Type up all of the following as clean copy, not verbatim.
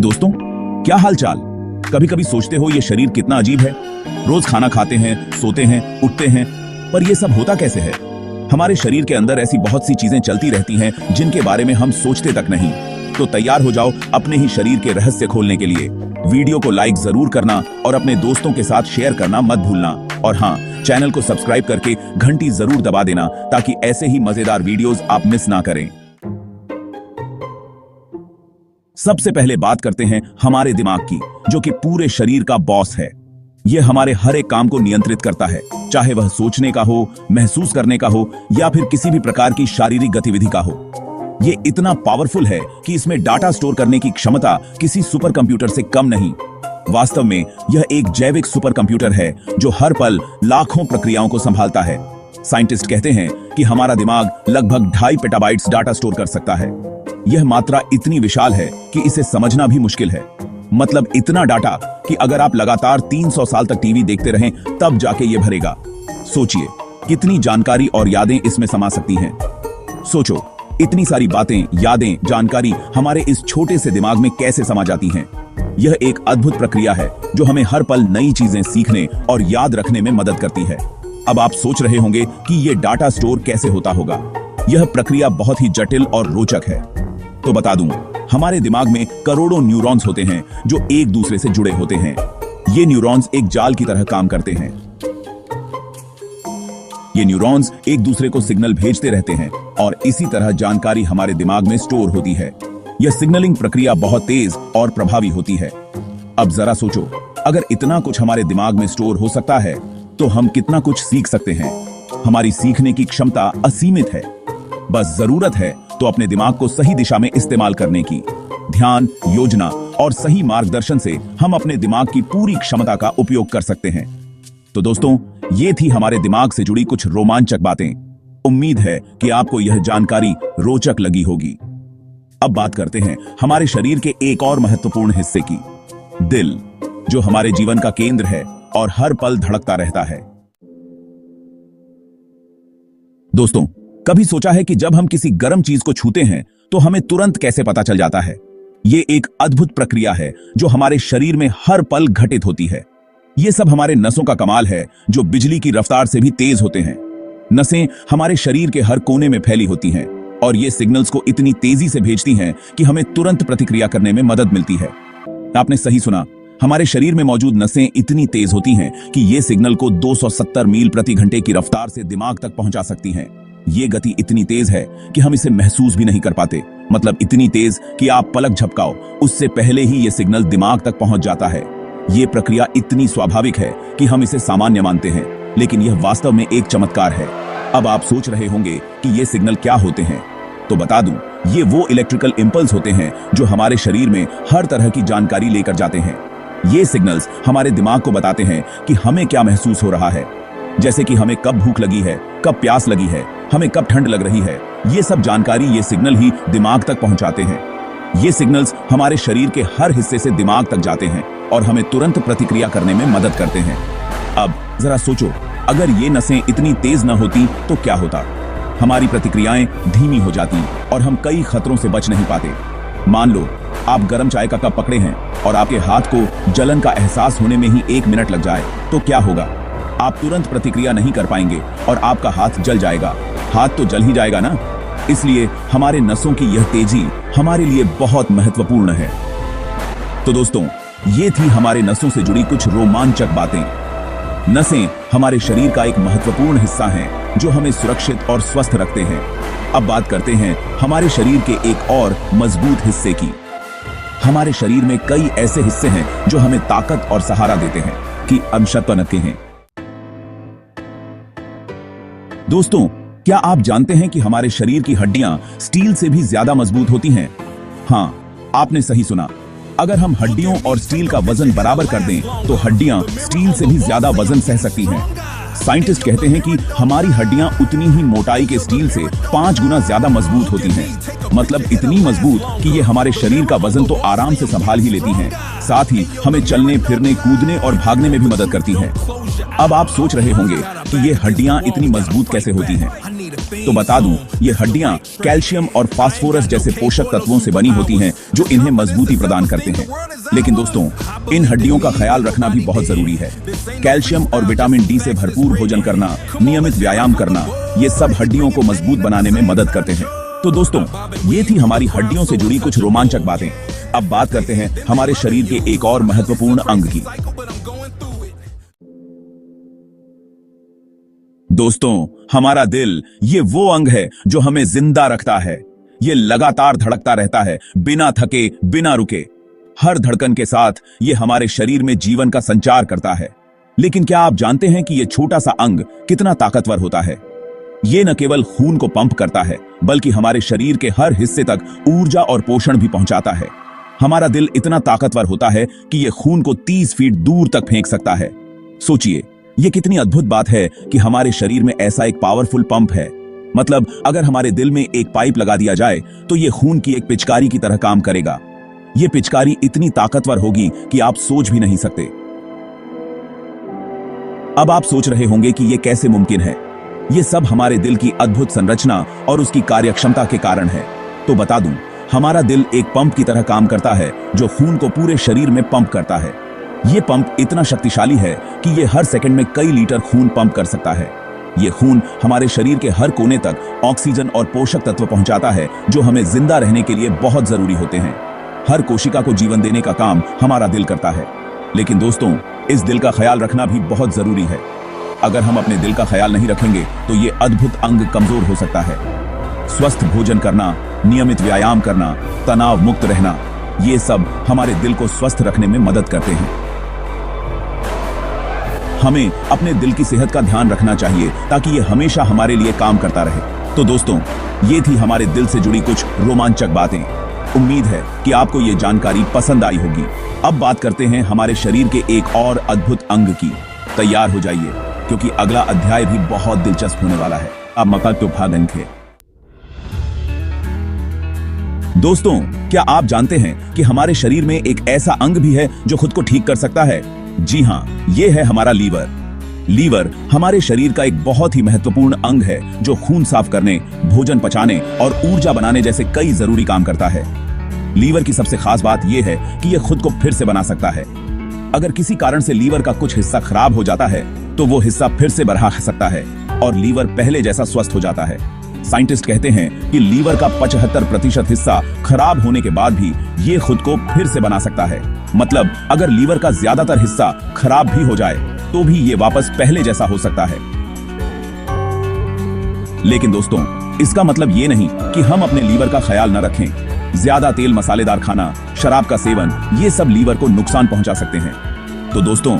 दोस्तों, क्या हाल चाल। कभी कभी सोचते हो ये शरीर कितना अजीब है। रोज खाना खाते हैं, सोते हैं, उठते हैं, पर ये सब होता कैसे है। हमारे शरीर के अंदर ऐसी बहुत सी चीजें चलती रहती हैं जिनके बारे में हम सोचते तक नहीं। तो तैयार हो जाओ अपने ही शरीर के रहस्य खोलने के लिए। वीडियो को लाइक जरूर करना और अपने दोस्तों के साथ शेयर करना मत भूलना। और हाँ, चैनल को सब्सक्राइब करके घंटी जरूर दबा देना ताकि ऐसे ही मजेदार वीडियोस आप मिस ना करें। सबसे पहले बात करते हैं हमारे दिमाग की, जो कि पूरे शरीर का बॉस है। यह हमारे हर एक काम को नियंत्रित करता है, चाहे वह सोचने का हो, महसूस करने का हो या फिर किसी भी प्रकार की शारीरिक गतिविधि का हो। यह इतना पावरफुल है कि इसमें डाटा स्टोर करने की क्षमता किसी सुपर कंप्यूटर से कम नहीं। वास्तव में यह एक जैविक सुपर कंप्यूटर है जो हर पल लाखों प्रक्रियाओं को संभालता है। साइंटिस्ट कहते हैं कि हमारा दिमाग लगभग 2.5 पेटाबाइट्स डाटा स्टोर कर सकता है। यह मात्रा इतनी विशाल है कि इसे समझना भी मुश्किल है। मतलब इतना डाटा कि अगर आप लगातार 300 साल तक टीवी देखते रहें तब जाके ये भरेगा। सोचिए कितनी जानकारी और यादें इसमें समा सकती हैं। सोचो इतनी सारी बातें, यादें, जानकारी हमारे इस छोटे से दिमाग में कैसे समा जाती हैं। यह एक अद्भुत प्रक्रिया है जो हमें हर पल नई चीजें सीखने और याद रखने में मदद करती है। अब आप सोच रहे होंगे कि यह डाटा स्टोर कैसे होता होगा। यह प्रक्रिया बहुत ही जटिल और रोचक है। तो बता दूं, हमारे दिमाग में करोड़ों न्यूरॉन्स होते हैं जो एक दूसरे से जुड़े होते हैं। ये न्यूरॉन्स एक जाल की तरह काम करते हैं। ये न्यूरॉन्स एक दूसरे को सिग्नल भेजते रहते हैं और इसी तरह जानकारी हमारे दिमाग में स्टोर होती है। यह सिग्नलिंग प्रक्रिया बहुत तेज और प्रभावी होती है। अब जरा सोचो, अगर इतना कुछ हमारे दिमाग में स्टोर हो सकता है तो हम कितना कुछ सीख सकते हैं। हमारी सीखने की क्षमता असीमित है। बस जरूरत है तो अपने दिमाग को सही दिशा में इस्तेमाल करने की। ध्यान, योजना और सही मार्गदर्शन से हम अपने दिमाग की पूरी क्षमता का उपयोग कर सकते हैं। तो दोस्तों, ये थी हमारे दिमाग से जुड़ी कुछ रोमांचक बातें। उम्मीद है कि आपको यह जानकारी रोचक लगी होगी। अब बात करते हैं हमारे शरीर के एक और महत्वपूर्ण हिस्से की, दिल, जो हमारे जीवन का केंद्र है और हर पल धड़कता रहता है। दोस्तों, कभी सोचा है कि जब हम किसी गर्म चीज को छूते हैं तो हमें तुरंत कैसे पता चल जाता है। यह एक अद्भुत प्रक्रिया है जो हमारे शरीर में हर पल घटित होती है। यह सब हमारे नसों का कमाल है जो बिजली की रफ्तार से भी तेज होते हैं। नसें हमारे शरीर के हर कोने में फैली होती हैं और ये सिग्नल्स को इतनी तेजी से भेजती हैं कि हमें तुरंत प्रतिक्रिया करने में मदद मिलती है। आपने सही सुना, हमारे शरीर में मौजूद नसें इतनी तेज होती हैं कि ये सिग्नल को 270 मील प्रति घंटे की रफ्तार से दिमाग तक पहुंचा सकती हैं। ये गति इतनी तेज है कि हम इसे महसूस भी नहीं कर पाते। मतलब इतनी तेज कि आप पलक झपकाओ उससे पहले ही ये सिग्नल दिमाग तक पहुंच जाता है। ये प्रक्रिया इतनी स्वाभाविक है कि हम इसे सामान्य मानते हैं, लेकिन यह वास्तव में एक चमत्कार है। अब आप सोच रहे होंगे कि ये सिग्नल क्या होते हैं, तो बता दूं, ये वो इलेक्ट्रिकल इंपल्स होते हैं जो हमारे शरीर में हर तरह की जानकारी लेकर जाते हैं। ये सिग्नल्स हमारे दिमाग को बताते हैं कि हमें क्या महसूस हो रहा है, जैसे कि हमें कब भूख लगी है, कब प्यास लगी है, हमें कब ठंड लग रही है। ये सब जानकारी ये सिग्नल ही दिमाग तक पहुंचाते हैं। ये सिग्नल्स हमारे शरीर के हर हिस्से से दिमाग तक जाते हैं और हमें तुरंत प्रतिक्रिया करने में मदद करते हैं। अब जरा सोचो, अगर ये नसें इतनी तेज न होती तो क्या होता। हमारी प्रतिक्रियाएं धीमी हो जाती और हम कई खतरों से बच नहीं पाते। मान लो आप गर्म चाय का कप पकड़े हैं और आपके हाथ को जलन का एहसास होने में ही 1 मिनट लग जाए तो क्या होगा। आप तुरंत प्रतिक्रिया नहीं कर पाएंगे और आपका हाथ जल जाएगा। हाथ तो जल ही जाएगा ना। इसलिए हमारे नसों की यह तेजी हमारे लिए बहुत महत्वपूर्ण है। तो दोस्तों, ये थी हमारे नसों से जुड़ी कुछ रोमांचक बातें। नसें हमारे शरीर का एक महत्वपूर्ण हिस्सा हैं जो हमें सुरक्षित और स्वस्थ रखते हैं। अब बात करते हैं हमारे शरीर के एक और मजबूत हिस्से की। हमारे शरीर में कई ऐसे हिस्से हैं जो हमें ताकत और सहारा देते हैं कि अंशतनके हैं। दोस्तों, क्या आप जानते हैं कि हमारे शरीर की हड्डियां स्टील से भी ज्यादा मजबूत होती हैं? हाँ, आपने सही सुना। अगर हम हड्डियों और स्टील का वजन बराबर कर दें तो हड्डियां स्टील से भी ज्यादा वजन सह सकती हैं। साइंटिस्ट कहते हैं कि हमारी हड्डियां उतनी ही मोटाई के स्टील से 5 गुना ज्यादा मजबूत होती हैं। मतलब इतनी मजबूत कि ये हमारे शरीर का वजन तो आराम से संभाल ही लेती हैं, साथ ही हमें चलने, फिरने, कूदने और भागने में भी मदद करती हैं। अब आप सोच रहे होंगे कि ये हड्डियां इतनी मजबूत कैसे होती हैं। तो बता दूं, ये हड्डियां कैल्शियम और फास्फोरस जैसे पोषक तत्वों से बनी होती हैं जो इन्हें मजबूती प्रदान करते हैं। लेकिन दोस्तों, इन हड्डियों का ख्याल रखना भी बहुत जरूरी है। कैल्शियम और विटामिन डी से भरपूर भोजन करना, नियमित व्यायाम करना, ये सब हड्डियों को मजबूत बनाने में मदद करते हैं। तो दोस्तों, ये थी हमारी हड्डियों से जुड़ी कुछ रोमांचक बातें। अब बात करते हैं हमारे शरीर के एक और महत्वपूर्ण अंग की। दोस्तों, हमारा दिल ये वो अंग है जो हमें जिंदा रखता है। ये लगातार धड़कता रहता है, बिना थके, बिना रुके। हर धड़कन के साथ ये हमारे शरीर में जीवन का संचार करता है। लेकिन क्या आप जानते हैं कि ये छोटा सा अंग कितना ताकतवर होता है? ये न केवल खून को पंप करता है, बल्कि हमारे शरीर के हर हिस्से तक ऊर्जा और पोषण भी पहुंचाता है। हमारा दिल इतना ताकतवर होता है कि ये खून को 30 फीट दूर तक फेंक सकता है। सोचिए, ये कितनी अद्भुत बात है कि हमारे शरीर में ऐसा एक पावरफुल पंप है। मतलब, अगर हमारे दिल में एक पाइप लगा दिया जाए तो ये खून की एक पिचकारी की तरह काम करेगा। ये पिचकारी इतनी ताकतवर होगी कि आप सोच भी नहीं सकते। अब आप सोच रहे होंगे कि ये कैसे मुमकिन है। ये सब हमारे दिल की अद्भुत संरचना और उसकी कार्यक्षमता के कारण है। तो बता दूं, हमारा दिल एक पंप की तरह काम करता है जो खून को पूरे शरीर में पंप करता है। ये पंप इतना शक्तिशाली है कि ये हर सेकंड में कई लीटर खून पंप कर सकता है। ये खून हमारे शरीर के हर कोने तक ऑक्सीजन और पोषक तत्व पहुंचाता है जो हमें जिंदा रहने के लिए बहुत जरूरी होते हैं। हर कोशिका को जीवन देने का काम हमारा दिल करता है। लेकिन दोस्तों, इस दिल का ख्याल रखना भी बहुत जरूरी है। अगर हम अपने दिल का ख्याल नहीं रखेंगे तो ये अद्भुत अंग कमजोर हो सकता है। स्वस्थ भोजन करना, नियमित व्यायाम करना, तनाव मुक्त रहना, ये सब हमारे दिल को स्वस्थ रखने में मदद करते हैं। हमें अपने दिल की सेहत का ध्यान रखना चाहिए ताकि ये हमेशा हमारे लिए काम करता रहे। तो दोस्तों, ये थी हमारे दिल से जुड़ी कुछ रोमांचक बातें। उम्मीद है कि आपको ये जानकारी पसंद आई होगी। अब बात करते हैं हमारे शरीर के एक और अद्भुत अंग की। तैयार हो जाइए, क्योंकि अगला अध्याय भी बहुत दिलचस्प होने वाला है। अब मका तो भागन थे। दोस्तों, क्या आप जानते हैं कि हमारे शरीर में एक ऐसा अंग भी है जो खुद को ठीक कर सकता है? जी हाँ, ये है हमारा लीवर। लीवर हमारे शरीर का एक बहुत ही महत्वपूर्ण अंग है जो खून साफ करने, भोजन पचाने और ऊर्जा बनाने जैसे कई जरूरी काम करता है। लीवर की सबसे खास बात यह है कि यह खुद को फिर से बना सकता है। अगर किसी कारण से लीवर का कुछ हिस्सा खराब हो जाता है तो वो हिस्सा फिर से बढ़ा सकता है और लीवर पहले जैसा स्वस्थ हो जाता है। साइंटिस्ट कहते हैं कि लीवर का 75% हिस्सा खराब होने के बाद भी ये खुद को फिर से बना सकता है। मतलब, अगर लीवर का ज्यादातर हिस्सा खराब भी हो जाए तो भी ये वापस पहले जैसा हो सकता है। लेकिन दोस्तों, इसका मतलब ये नहीं कि हम अपने लीवर का ख्याल न रखें। ज्यादा तेल मसालेदार खाना, शराब का सेवन, ये सब लीवर को नुकसान पहुंचा सकते हैं। तो दोस्तों,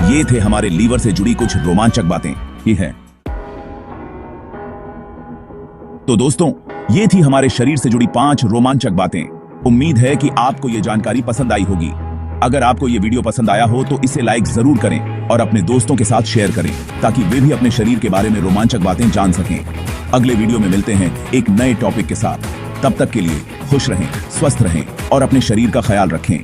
ये थे हमारे लीवर से जुड़ी कुछ रोमांचक बातें ही हैं। तो दोस्तों, ये थी हमारे शरीर से जुड़ी 5 रोमांचक बातें। उम्मीद है कि आपको ये जानकारी पसंद आई होगी। अगर आपको ये वीडियो पसंद आया हो तो इसे लाइक जरूर करें और अपने दोस्तों के साथ शेयर करें ताकि वे भी अपने शरीर के बारे में रोमांचक बातें जान सकें। अगले वीडियो में मिलते हैं एक नए टॉपिक के साथ। तब तक के लिए खुश रहें, स्वस्थ रहें और अपने शरीर का ख्याल रखें।